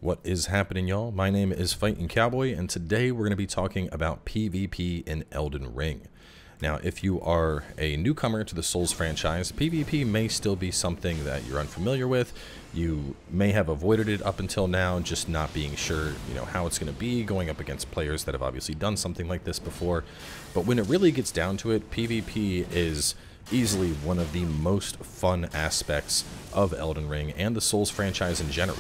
What is happening, y'all? My name is Fighting Cowboy, and today we're going to be talking about PvP in Elden Ring. Now, if you are a newcomer to the Souls franchise, PvP may still be something that you're unfamiliar with. You may have avoided it up until now, just not being sure, how it's going to be, going up against players that have obviously done something like this before. But when it really gets down to it, PvP is easily one of the most fun aspects of Elden Ring and the Souls franchise in general.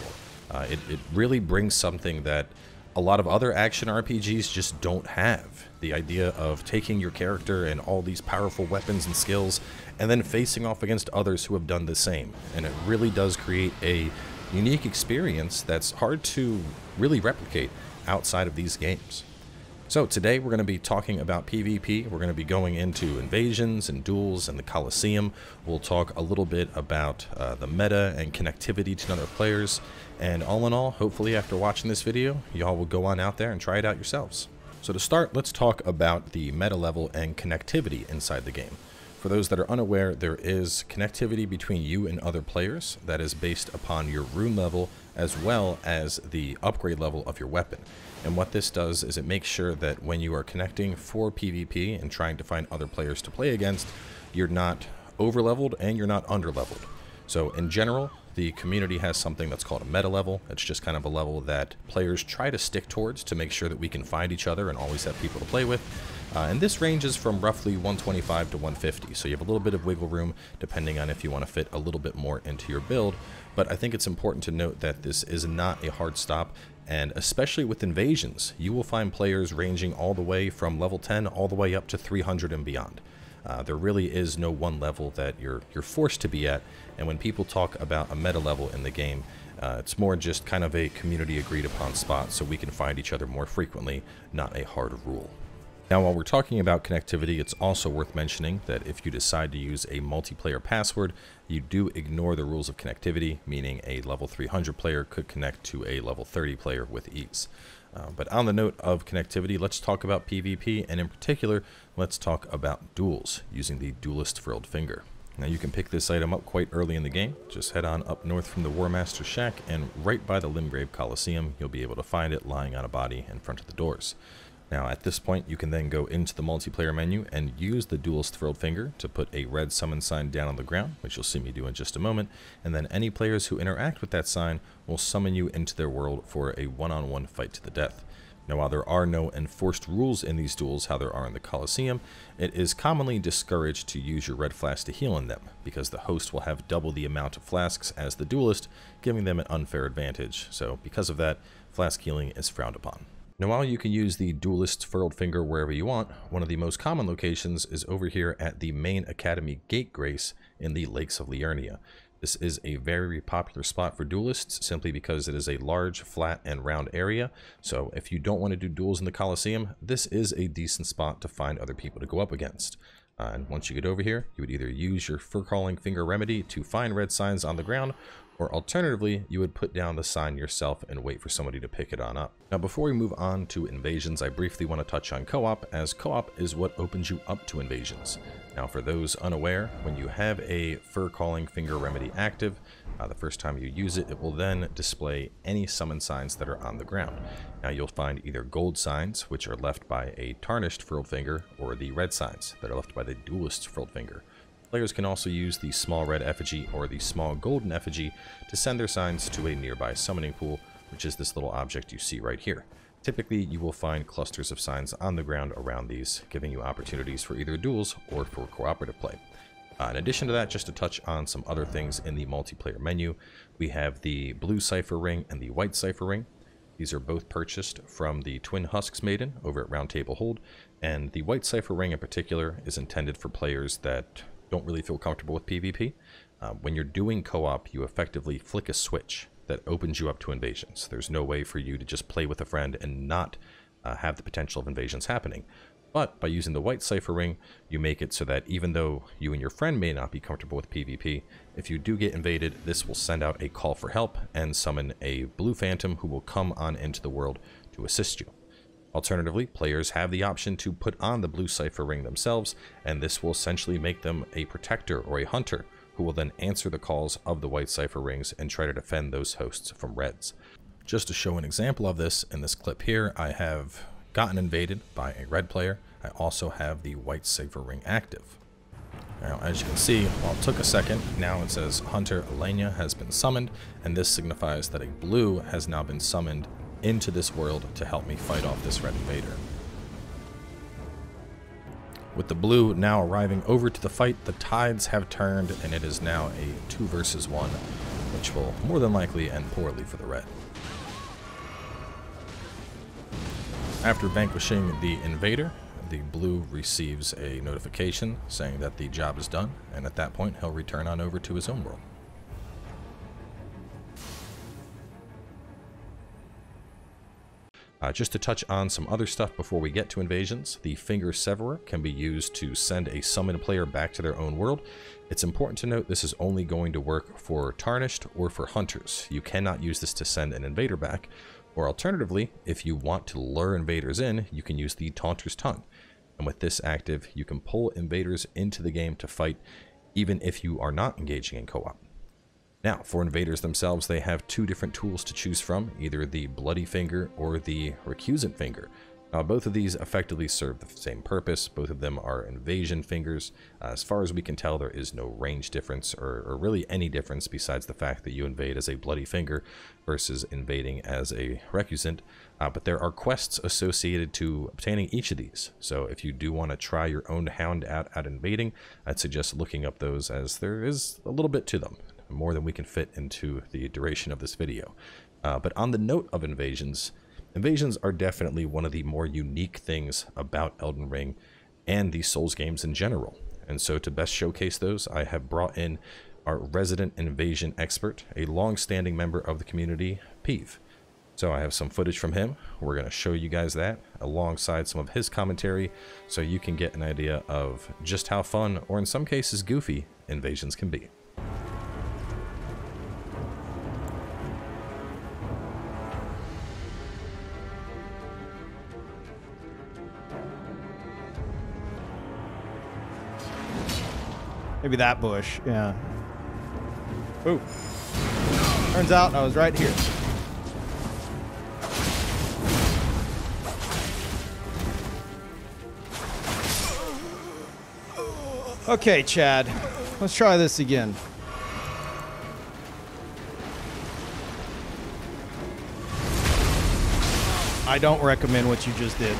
It really brings something that a lot of other action RPGs just don't have. The idea of taking your character and all these powerful weapons and skills and then facing off against others who have done the same. And it really does create a unique experience that's hard to really replicate outside of these games. So today we're going to be talking about PvP. We're going to be going into invasions and duels and the Colosseum. We'll talk a little bit about the meta and connectivity to other players. And all in all, hopefully after watching this video, y'all will go on out there and try it out yourselves. So to start, let's talk about the meta level and connectivity inside the game. For those that are unaware, there is connectivity between you and other players that is based upon your rune level as well as the upgrade level of your weapon. And what this does is it makes sure that when you are connecting for PvP and trying to find other players to play against, you're not over-leveled and you're under leveled. So in general, the community has something that's called a meta level. It's just kind of a level that players try to stick towards to make sure that we can find each other and always have people to play with. And this ranges from roughly 125 to 150, so you have a little bit of wiggle room depending on if you want to fit a little bit more into your build. But I think it's important to note that this is not a hard stop, and especially with invasions, you will find players ranging all the way from level 10 all the way up to 300 and beyond. There really is no one level that you're forced to be at, and when people talk about a meta level in the game, it's more just kind of a community agreed upon spot so we can find each other more frequently, not a hard rule. Now, while we're talking about connectivity, it's also worth mentioning that if you decide to use a multiplayer password, you do ignore the rules of connectivity, meaning a level 300 player could connect to a level 30 player with ease. But on the note of connectivity, let's talk about PvP, and in particular, let's talk about duels using the Duelist Furled Finger. Now, you can pick this item up quite early in the game. Just head on up north from the War Master's Shack, and right by the Limgrave Coliseum, you'll be able to find it lying on a body in front of the doors. Now, at this point, you can then go into the multiplayer menu and use the Duelist Furled Finger to put a red summon sign down on the ground, which you'll see me do in just a moment, and then any players who interact with that sign will summon you into their world for a one-on-one fight to the death. Now, while there are no enforced rules in these duels how there are in the Colosseum, it is commonly discouraged to use your red flask to heal in them, because the host will have double the amount of flasks as the duelist, giving them an unfair advantage. So because of that, flask healing is frowned upon. Now, while you can use the Duelist Furled Finger wherever you want, one of the most common locations is over here at the main Academy Gategrace in the Lakes of Liurnia. This is a very popular spot for duelists simply because it is a large, flat, and round area. So if you don't want to do duels in the Colosseum, this is a decent spot to find other people to go up against. And once you get over here, you would either use your Fur-Crawling Finger remedy to find red signs on the ground, or alternatively, you would put down the sign yourself and wait for somebody to pick it on up. Now, before we move on to invasions, I briefly want to touch on co-op, as co-op is what opens you up to invasions. Now, for those unaware, when you have a Fur-Crawling Finger remedy active, the first time you use it, it will then display any summon signs that are on the ground. Now, you'll find either gold signs, which are left by a Tarnished Furled Finger, or the red signs that are left by the Duelist Furled Finger. Players can also use the small red effigy or the small golden effigy to send their signs to a nearby summoning pool, which is this little object you see right here. Typically, you will find clusters of signs on the ground around these, giving you opportunities for either duels or for cooperative play. In addition to that, just to touch on some other things in the multiplayer menu, we have the blue cipher ring and the white cipher ring. These are both purchased from the Twin Husks Maiden over at Round Table Hold, and the white cipher ring in particular is intended for players that don't really feel comfortable with PvP. When you're doing co-op, you effectively flick a switch that opens you up to invasions. There's no way for you to just play with a friend and not have the potential of invasions happening. But by using the white cipher ring, you make it so that even though you and your friend may not be comfortable with PvP, if you do get invaded, this will send out a call for help and summon a blue phantom who will come on into the world to assist you. Alternatively, players have the option to put on the blue cipher ring themselves, and this will essentially make them a protector or a hunter who will then answer the calls of the white cipher rings and try to defend those hosts from reds. Just to show an example of this, in this clip here, I have gotten invaded by a red player. I also have the white Safer Ring active. Now, as you can see, while it took a second, now it says Hunter Alenia has been summoned, and this signifies that a blue has now been summoned into this world to help me fight off this red invader. With the blue now arriving over to the fight, the tides have turned, and it is now a 2 versus 1, which will more than likely end poorly for the red. After vanquishing the invader, the blue receives a notification saying that the job is done, and at that point he'll return on over to his own world. Just to touch on some other stuff before we get to invasions, the Finger Severer can be used to send a summoned player back to their own world. It's important to note this is only going to work for Tarnished or for Hunters. You cannot use this to send an invader back, or alternatively, if you want to lure invaders in, you can use the Taunter's Tongue. And with this active, you can pull invaders into the game to fight, even if you are not engaging in co-op. Now, for invaders themselves, they have 2 different tools to choose from, either the Bloody Finger or the Recusant Finger. Both of these effectively serve the same purpose. Both of them are invasion fingers. As far as we can tell, there is no range difference or really any difference besides the fact that you invade as a Bloody Finger versus invading as a Recusant. But there are quests associated to obtaining each of these. So if you do want to try your own Hound out at invading, I'd suggest looking up those, as there is a little bit to them, more than we can fit into the duration of this video. But on the note of invasions, invasions are definitely one of the more unique things about Elden Ring and the Souls games in general. And so to best showcase those, I have brought in our resident invasion expert, a long-standing member of the community, Peeve. So I have some footage from him. We're going to show you guys that alongside some of his commentary so you can get an idea of just how fun, or in some cases goofy, invasions can be. Maybe that bush, yeah. Ooh. Turns out I was right here. Okay, Chad. Let's try this again. I don't recommend what you just did.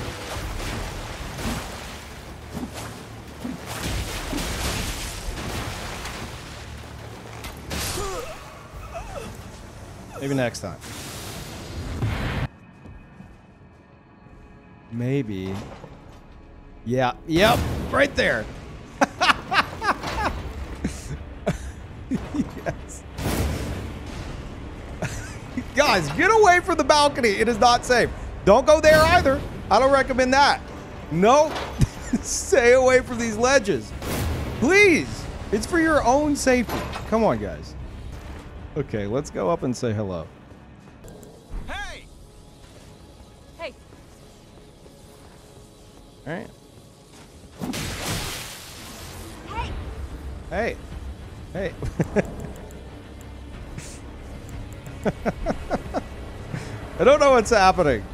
Maybe next time. Maybe. Yeah. Yep. Right there. Yes. Guys, get away from the balcony. It is not safe. Don't go there either. I don't recommend that. No. Stay away from these ledges. Please. It's for your own safety. Come on, guys. Okay, let's go up and say hello. Hey! Hey. All right. Hey. Hey. Hey. I don't know what's happening.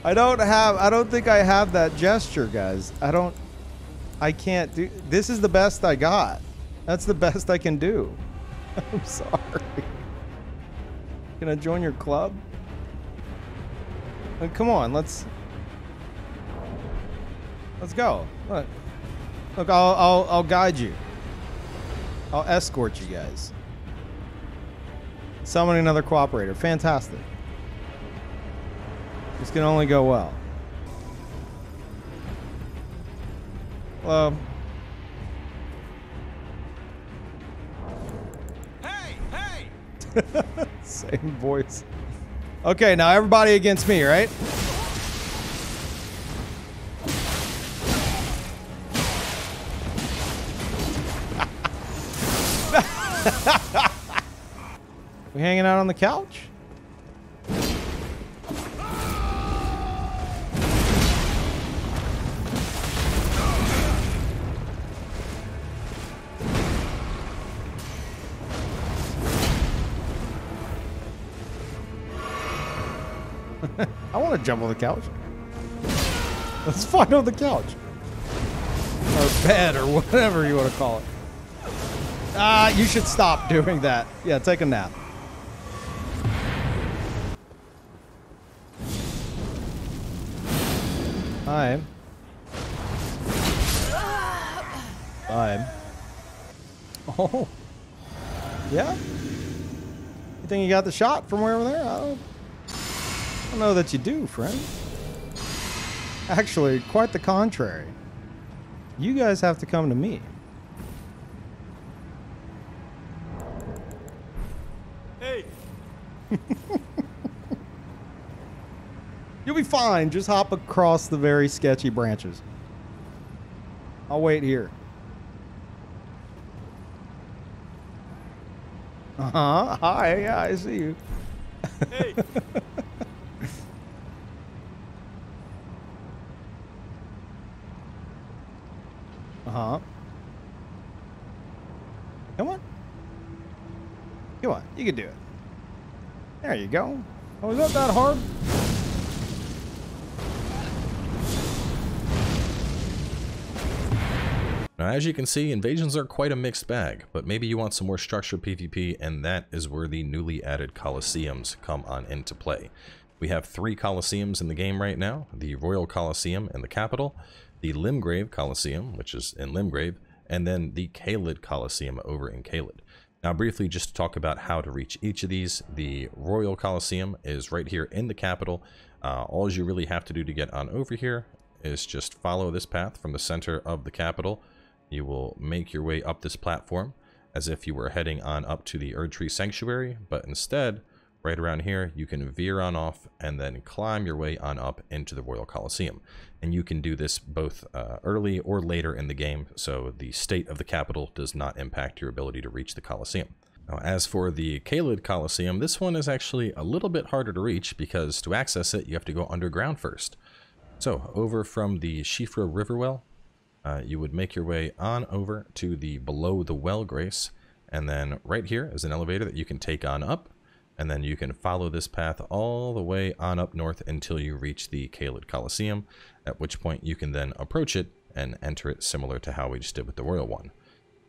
I don't think I have that gesture, guys. I can't do. This is the best I got. That's the best I can do. I'm sorry. Can I join your club? Come on, let's go. Look, I'll guide you. I'll escort you guys. Summon another cooperator. Fantastic. This can only go well. Hello. Hey! Hey! Same voice. Okay, now everybody against me, right? We hanging out on the couch? I want to jump on the couch. Let's fight on the couch. Or bed, or whatever you want to call it. You should stop doing that. Yeah, take a nap. Fine. Fine. Oh. Yeah? You think you got the shot from way over there? I don't know that you do, friend. Actually, quite the contrary. You guys have to come to me. Hey! You'll be fine. Just hop across the very sketchy branches. I'll wait here. Uh-huh. Hi. Yeah, I see you. Hey! Uh-huh. Come on. Come on. You can do it. There you go. Oh, is that hard? Now, as you can see, invasions are quite a mixed bag, but maybe you want some more structured PvP, and that is where the newly added Colosseums come on into play. We have 3 Colosseums in the game right now: the Royal Colosseum in the capital, the Limgrave Colosseum, which is in Limgrave, and then the Caelid Colosseum over in Caelid. Now, briefly, just to talk about how to reach each of these, the Royal Colosseum is right here in the capital. All you really have to do to get on over here is just follow this path from the center of the capital. You will make your way up this platform as if you were heading on up to the Erdtree Sanctuary, but instead, right around here, you can veer on off and then climb your way on up into the Royal Colosseum. And you can do this both early or later in the game, so the state of the capital does not impact your ability to reach the Colosseum. Now, as for the Caelid Colosseum, this one is actually a little bit harder to reach because to access it, you have to go underground first. So, over from the Shifra Riverwell, you would make your way on over to the Below the Well Grace, and then right here is an elevator that you can take on up, and then you can follow this path all the way on up north until you reach the Caelid Colosseum, at which point you can then approach it and enter it similar to how we just did with the Royal one.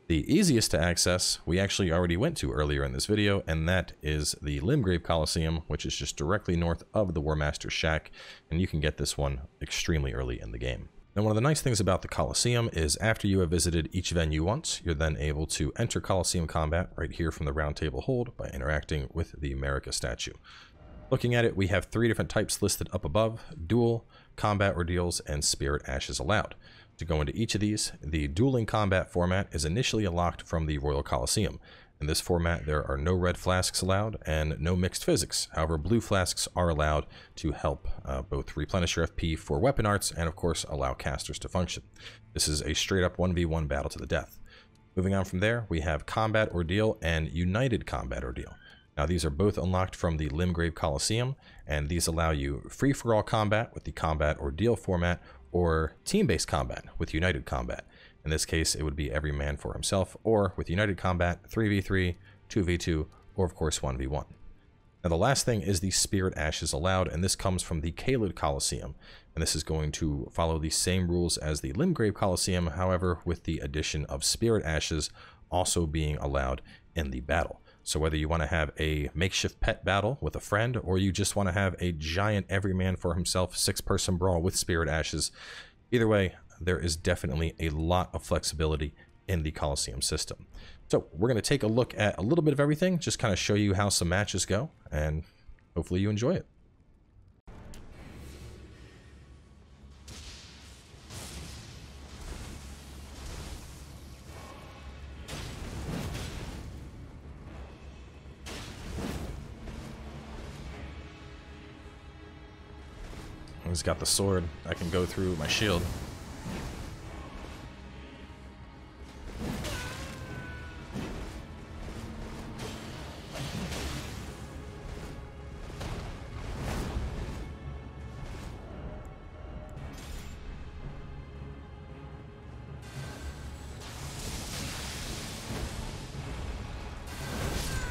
The easiest to access, we actually already went to earlier in this video, and that is the Limgrave Colosseum, which is just directly north of the War Master's Shack, and you can get this one extremely early in the game. Now, one of the nice things about the Colosseum is after you have visited each venue once, you're then able to enter Colosseum combat right here from the Round Table Hold by interacting with the America statue. Looking at it, we have 3 different types listed up above: duel, combat ordeals, and spirit ashes allowed. To go into each of these, the dueling combat format is initially unlocked from the Royal Colosseum. In this format, there are no red flasks allowed and no mixed physics. However, blue flasks are allowed to help both replenish your FP for weapon arts and, of course, allow casters to function. This is a straight-up 1v1 battle to the death. Moving on from there, we have Combat Ordeal and United Combat Ordeal. Now, these are both unlocked from the Limgrave Colosseum, and these allow you free-for-all combat with the Combat Ordeal format or team-based combat with United Combat. In this case, it would be every man for himself, or with United Combat, 3v3, 2v2, or of course 1v1. Now, the last thing is the Spirit Ashes allowed, and this comes from the Caelid Colosseum, and this is going to follow the same rules as the Limgrave Colosseum, however, with the addition of Spirit Ashes also being allowed in the battle. So whether you want to have a makeshift pet battle with a friend, or you just want to have a giant every man for himself 6-person brawl with Spirit Ashes, either way, there is definitely a lot of flexibility in the Colosseum system. So we're going to take a look at a little bit of everything, just kind of show you how some matches go, and hopefully you enjoy it. He's got the sword. I can go through my shield.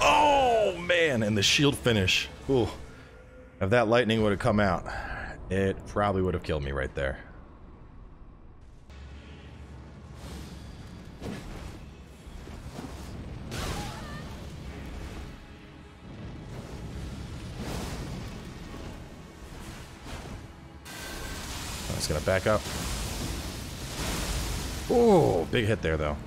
Oh man, and the shield finish. Ooh. If that lightning would have come out, it probably would have killed me right there. I'm just gonna back up. Oh, big hit there though.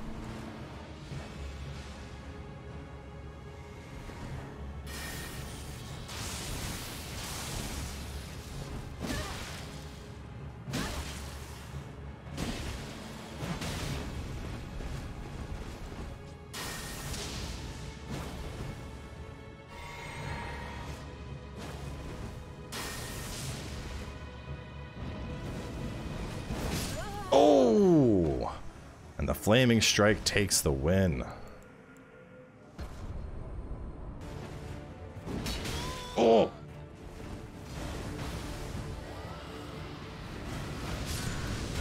Oh! And the Flaming Strike takes the win. Oh!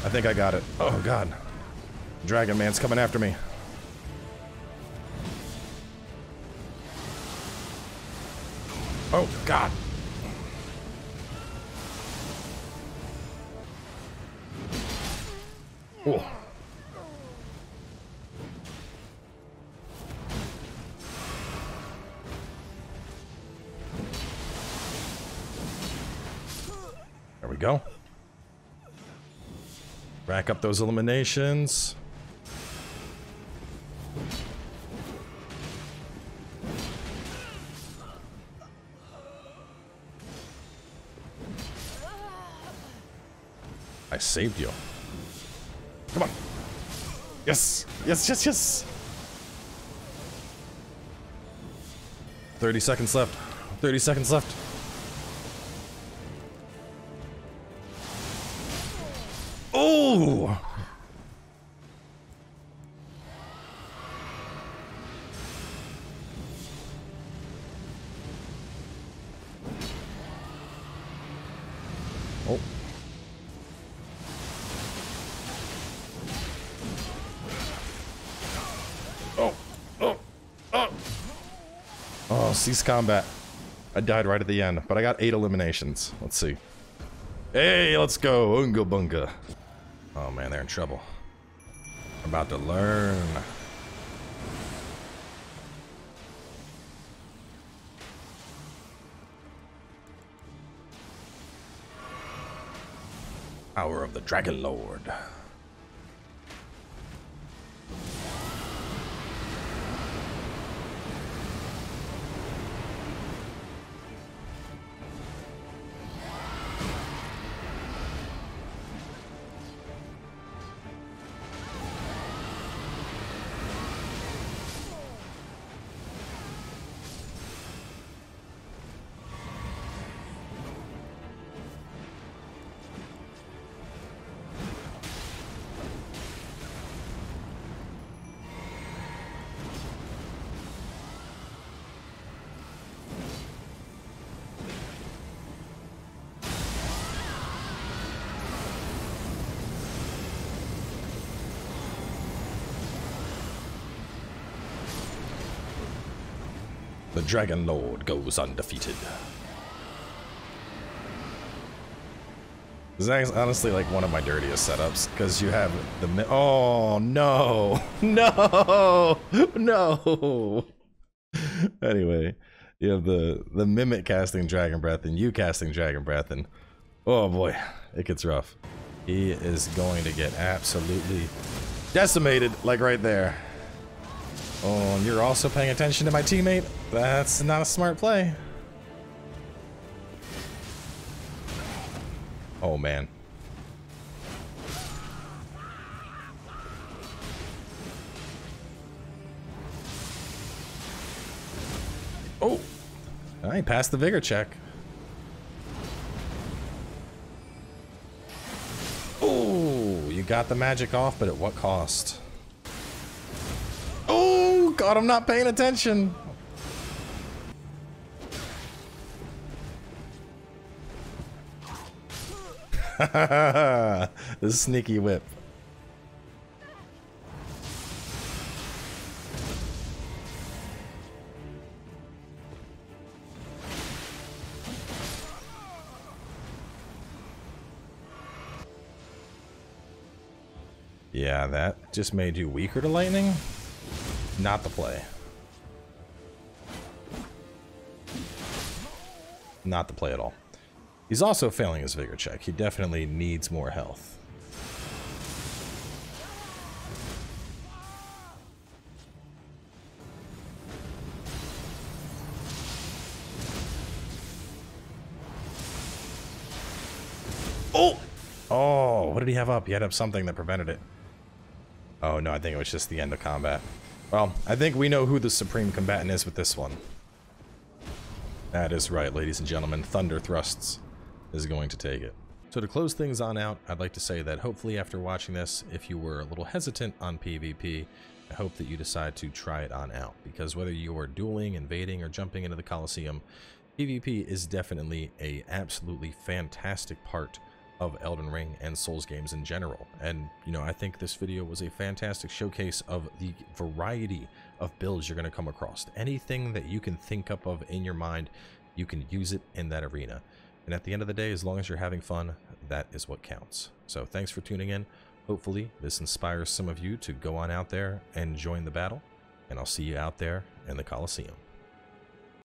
I think I got it. Oh god. Dragon Man's coming after me. Oh god. Oh. There we go. Rack up those eliminations. I saved you. Come on. Yes. Yes, yes, yes. 30 seconds left. 30 seconds left. Oh! Oh. Oh, cease combat. I died right at the end, but I got 8 eliminations. Let's see. Hey, let's go. Unga bunga. Oh man, they're in trouble. I'm about to learn. Power of the Dragon Lord. The Dragon Lord goes undefeated. This is honestly like one of my dirtiest setups, because you have the oh no, no, no. Anyway, you have the Mimic casting Dragon Breath and you casting Dragon Breath, and oh boy, it gets rough. He is going to get absolutely decimated, like right there. Oh, and you're also paying attention to my teammate? That's not a smart play. Oh, man. Oh! I passed the vigor check. Oh, you got the magic off, but at what cost? Oh, God, I'm not paying attention. The sneaky whip. Yeah, that just made you weaker to lightning. Not the play. Not the play at all. He's also failing his vigor check. He definitely needs more health. Oh! Oh, what did he have up? He had up something that prevented it. Oh, no, I think it was just the end of combat. Well, I think we know who the supreme combatant is with this one. That is right, ladies and gentlemen. Thunder Thrusts is going to take it. So to close things on out, I'd like to say that hopefully after watching this, if you were a little hesitant on PvP, I hope that you decide to try it on out. Because whether you are dueling, invading, or jumping into the Colosseum, PvP is definitely a absolutely fantastic part of Elden Ring and Souls games in general. And, you know, I think this video was a fantastic showcase of the variety of builds you're going to come across. Anything that you can think up of in your mind, you can use it in that arena. And at the end of the day, as long as you're having fun, that is what counts. So thanks for tuning in. Hopefully this inspires some of you to go on out there and join the battle. And I'll see you out there in the Colosseum.